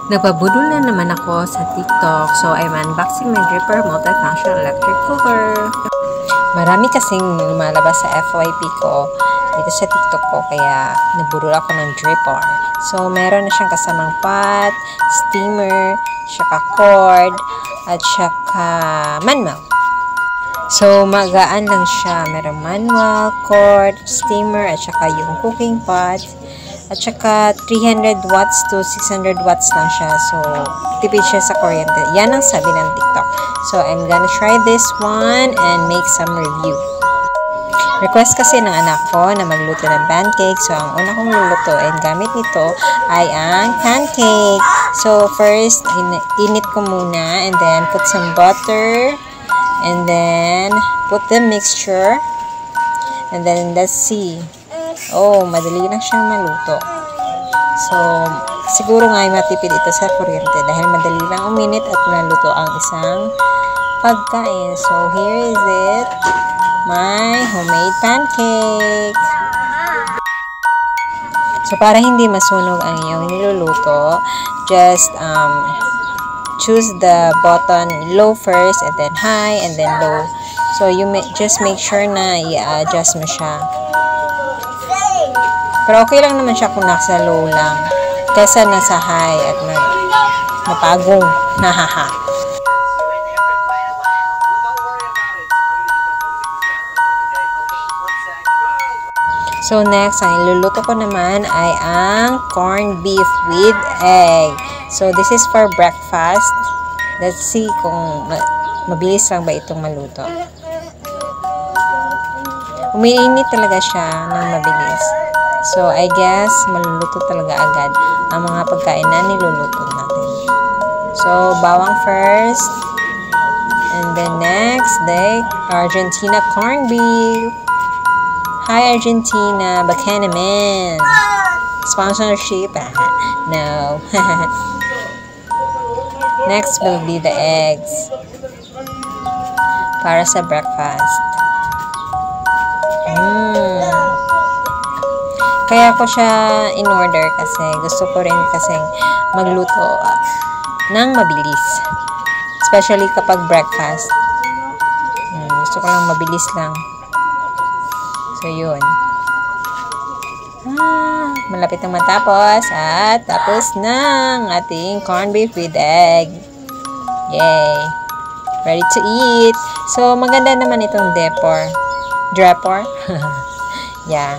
Nagpabudol na naman ako sa TikTok, so I'm unboxing my Dripper multifunction electric cooker. Marami kasing lumalabas sa FYP ko dito sa TikTok ko, kaya nabudol ako ng Dripper. So meron na siyang kasamang pot, steamer, saka cord, at saka manual. So magaan lang siya, meron manual, cord, steamer, at saka yung cooking pot. At saka 300 watts to 600 watts lang siya. So, tipid siya sa kuryente. Yan ang sabi ng TikTok. So, I'm gonna try this one and make some review. Request kasi ng anak ko na magluto ng pancake. So, ang una kong lulutuin gamit nito ay ang pancake. So, first, init ko muna and then put some butter and then put the mixture and then let's see. Oh, madali lang siyang maluto. So, siguro nga ay matipid ito sa kuryente dahil madali lang uminit at maluto ang isang pagkain. So, here is it. My homemade pancake. So, para hindi masunog ang iyong niluluto, just choose the button low first and then high and then low. So, you just make sure na i-adjust mo siya. Pero okay lang naman siya kung nasa low lang. Kesa nasa high at mapagong. Hahaha. So next, ang iluluto ko naman ay ang corned beef with egg. So this is for breakfast. Let's see kung mabilis lang ba itong maluto. Umiinit talaga siya ng mabilis. So, I guess, maluluto talaga agad ang mga pagkain na niluluto natin. So, bawang first. And then next, the Argentina corned beef. Hi, Argentina. Baka naman. Sponsorship? No. Next will be the eggs. Para sa breakfast. Kaya ko siya in-order kasi gusto ko rin kasing magluto ng mabilis. Especially kapag breakfast. Gusto ko lang mabilis lang. So, yun. Malapit na matapos at tapos na ang ating corned beef with egg. Yay! Ready to eat. So, maganda naman itong Dripper. Yeah.